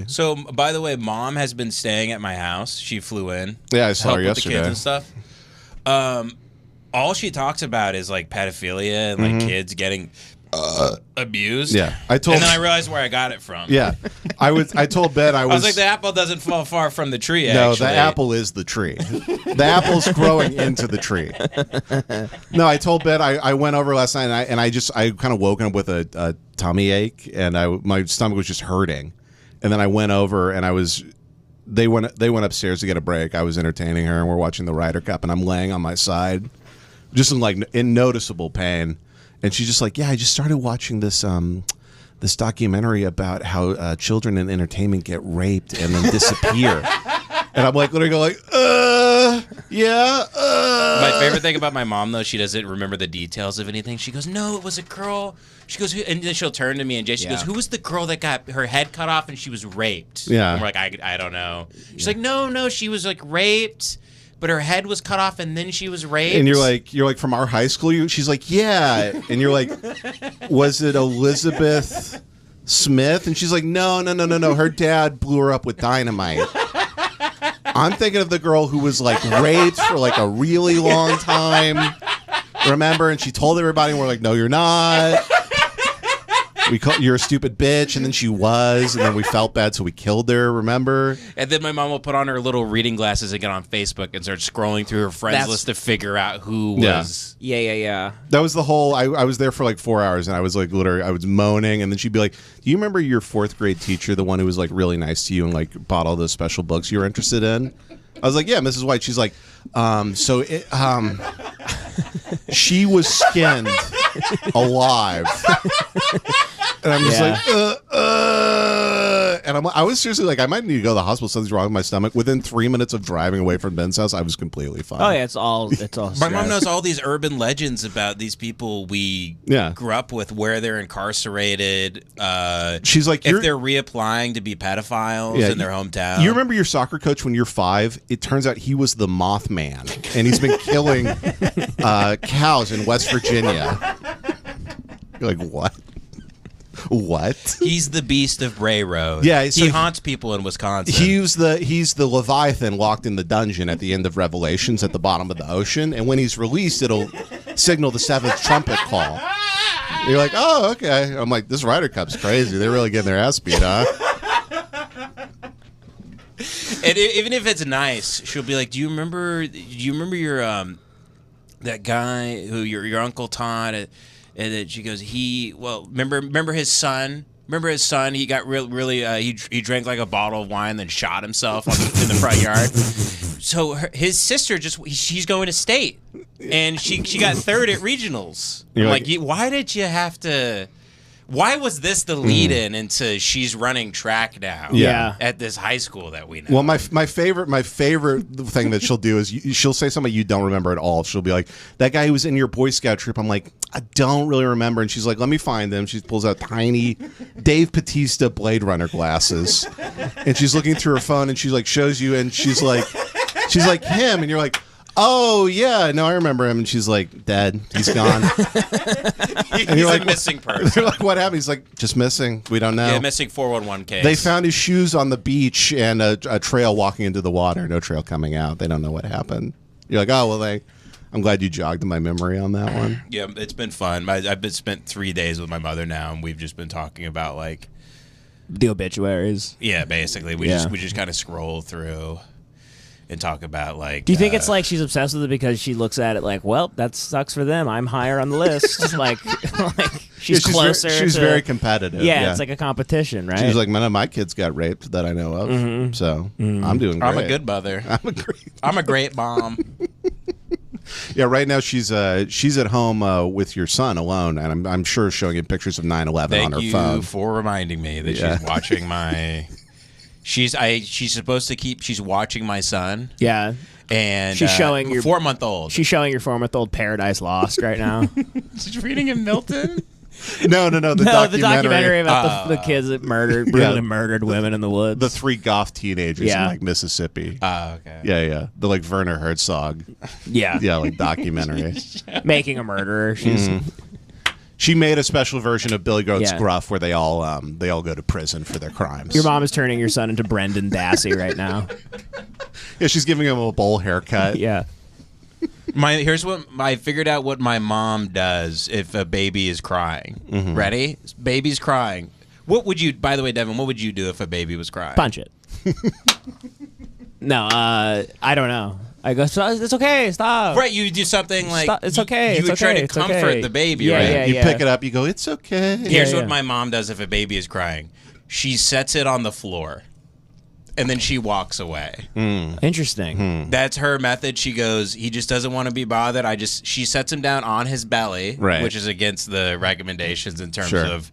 Totally. So, by the way, Mom has been staying at my house. She flew in. Yeah, I saw her with yesterday. the kids and stuff. All she talks about is like pedophilia and like kids getting abused. Yeah, and then I realized where I got it from. Yeah, I told Ben I was like, the apple doesn't fall far from the tree. No, actually. the apple is the tree. The apple's growing into the tree. No, I told Ben I went over last night and I kind of woken up with a tummy ache and my stomach was just hurting, and then I went over and they went upstairs to get a break. I was entertaining her and we're watching the Ryder Cup and I'm laying on my side, just in noticeable pain. And she's just like, yeah, I just started watching this this documentary about how children in entertainment get raped and then disappear. And I'm like, literally go like, yeah. My favorite thing about my mom, though, she doesn't remember the details of anything. She goes, no, it was a girl. She goes, and then she'll turn to me and she goes, who was the girl that got her head cut off and she was raped? Yeah. And we're like, I don't know. She's like, no, she was like raped. But her head was cut off, and then she was raped. And you're like from our high school. She's like, yeah. And you're like, was it Elizabeth Smith? And she's like, no. Her dad blew her up with dynamite. I'm thinking of the girl who was like raped for like a really long time. Remember? And she told everybody, and we're like, no, you're not. You're a stupid bitch, and then she was, and then we felt bad, so we killed her, remember? And then my mom will put on her little reading glasses and get on Facebook and start scrolling through her friends list to figure out who was... Yeah. That was the whole... I was there for like 4 hours, and I was like, literally, I was moaning, and then she'd be like, do you remember your 4th grade teacher, the one who was like really nice to you and like bought all those special books you were interested in? I was like, yeah, Mrs. White. She's like, she was skinned alive. And I'm just like, and I was seriously like, I might need to go to the hospital. Something's wrong with my stomach. Within 3 minutes of driving away from Ben's house, I was completely fine. Oh yeah, it's all. My mom knows all these urban legends about these people we grew up with, where they're incarcerated. She's like, if they're reapplying to be pedophiles in their hometown. You remember your soccer coach when you're 5? It turns out he was the Mothman, and he's been killing cows in West Virginia. You're like, what? What? He's the beast of Bray Road. Yeah, so he haunts people in Wisconsin. He's the Leviathan locked in the dungeon at the end of Revelations at the bottom of the ocean, and when he's released, it'll signal the 7th trumpet call. You're like, oh, okay. I'm like, this Ryder Cup's crazy. They're really getting their ass beat, huh? And even if it's nice, she'll be like, do you remember your that guy who your Uncle Todd? And then she goes, remember his son? Remember his son? He got really he drank like a bottle of wine, then shot himself in the front yard. So his sister she's going to state, and she got 3rd at regionals. I'm like, why did you have to? Why was this the lead-in into she's running track now? Yeah. At this high school that we know. Well, my favorite thing that she'll do is she'll say something you don't remember at all. She'll be like, that guy who was in your Boy Scout troop. I'm like, I don't really remember. And she's like, let me find them. She pulls out tiny Dave Bautista Blade Runner glasses, and she's looking through her phone, and she like shows you, and she's like him, and you're like, oh, yeah, no, I remember him. And she's like, dead. He's gone. He's like, a missing person. They're like, what happened? He's like, just missing. We don't know. Yeah, missing 411 case. They found his shoes on the beach and a trail walking into the water. No trail coming out. They don't know what happened. You're like, oh, well, I'm glad you jogged my memory on that one. Yeah, it's been fun. I've spent 3 days with my mother now, and we've just been talking about, like... the obituaries. Yeah, basically. We just kind of scroll through... and talk about, like... Do you think it's like she's obsessed with it because she looks at it like, well, that sucks for them. I'm higher on the list. like she's closer. She's very competitive. Yeah, it's like a competition, right? She's like, none of my kids got raped that I know of. So I'm doing great. I'm a good mother. I'm a great mom. Yeah, right now she's at home with your son alone, and I'm sure showing you pictures of 9/11 on her phone. Thank you for reminding me that she's watching my... She's supposed to keep. She's watching my son. Yeah, and she's showing your 4-month-old. She's showing your 4-month-old Paradise Lost right now. She's reading him Milton. No, the documentary about the kids that brutally murdered women in the woods. The 3 goth teenagers in like Mississippi. Oh, okay. Yeah. The like Werner Herzog. Yeah, like documentary. Making a murderer. She made a special version of Billy Goat's Yeah. Gruff where they all go to prison for their crimes. Your mom is turning your son into Brendan Dassey right now. Yeah, she's giving him a bowl haircut. Yeah. Here's what I figured out what my mom does if a baby is crying. Ready? Baby's crying. What would you? By the way, Devin, what would you do if a baby was crying? Punch it. No, I don't know. I go, it's okay, stop. Right, you do something like Stop. It's okay, You it's would try okay, to it's comfort okay. the baby, Yeah, right? yeah, You pick it up, you go, it's okay. Here's Yeah, what yeah. my mom does if a baby is crying. She sets it on the floor, and then she walks away. Interesting. That's her method. She goes, he just doesn't want to be bothered. She sets him down on his belly, Right. which is against the recommendations in terms Sure. of.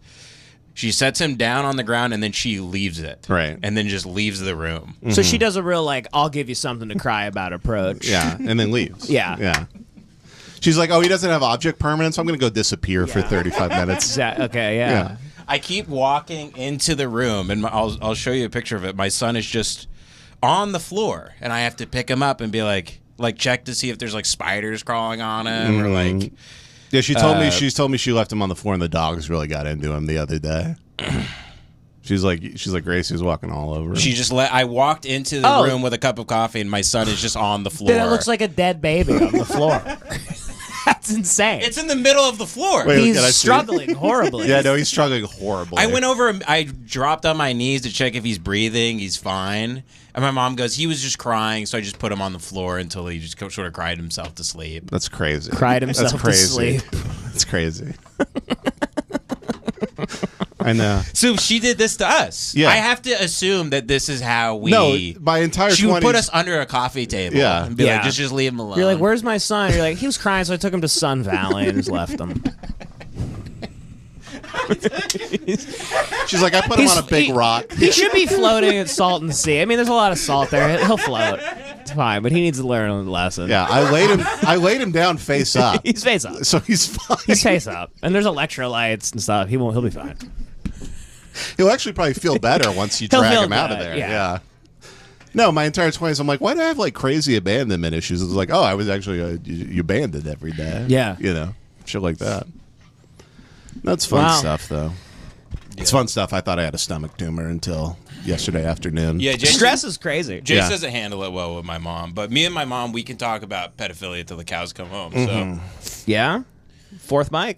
She sets him down on the ground and then she leaves it, Right. and then just leaves the room. So she does a real like, I'll give you something to cry about approach. Yeah, and then leaves. Yeah. Yeah. She's like, oh, he doesn't have object permanence. I'm going to go disappear for Yeah. 35 minutes. Okay, yeah. Yeah. I keep walking into the room, and I'll show you a picture of it. My son is just on the floor, and I have to pick him up and be like check to see if there's like spiders crawling on him or like. Yeah, she told me she left him on the floor and the dogs really got into him the other day. She's like Gracie was walking all over him. She just I walked into the Oh. room with a cup of coffee, and my son is just on the floor. Then it looks like a dead baby on the floor. That's insane. it's in the middle of the floor. Wait, He's can I see? struggling horribly. Yeah, no, he's struggling horribly. I went over, I dropped on my knees to check if he's breathing. He's fine. And my mom goes, he was just crying, so I just put him on the floor until he just sort of cried himself to sleep. That's crazy. Cried himself That's to crazy. sleep. That's crazy. I know. So she did this to us. Yeah. I have to assume that this is how we... No, my entire She would 20s put us under a coffee table Yeah. and be Yeah. like, just leave him alone. You're like, where's my son? You're like, he was crying, so I took him to Sun Valley and just left him. She's like, I put him on a big rock. He should be floating in salt in the sea. I mean, there's a lot of salt there. He'll float. It's fine, but he needs to learn a lesson. Yeah, I laid him down face up. He's face up. So he's fine. He's face up. And there's electrolytes and stuff. He'll be fine. He'll actually probably feel better once you He'll drag feel him out of good, there. yeah. No, my entire 20s, I'm like, why do I have like crazy abandonment issues? It's like, oh, I was actually you abandoned every day. Yeah. You know, shit like that. That's fun Wow. stuff, though. It's fun stuff. I thought I had a stomach tumor until yesterday afternoon. Yeah, Jason, Stress is crazy. Jace Yeah. doesn't handle it well with my mom, but me and my mom, we can talk about pedophilia till the cows come home. So Yeah? Fourth mic.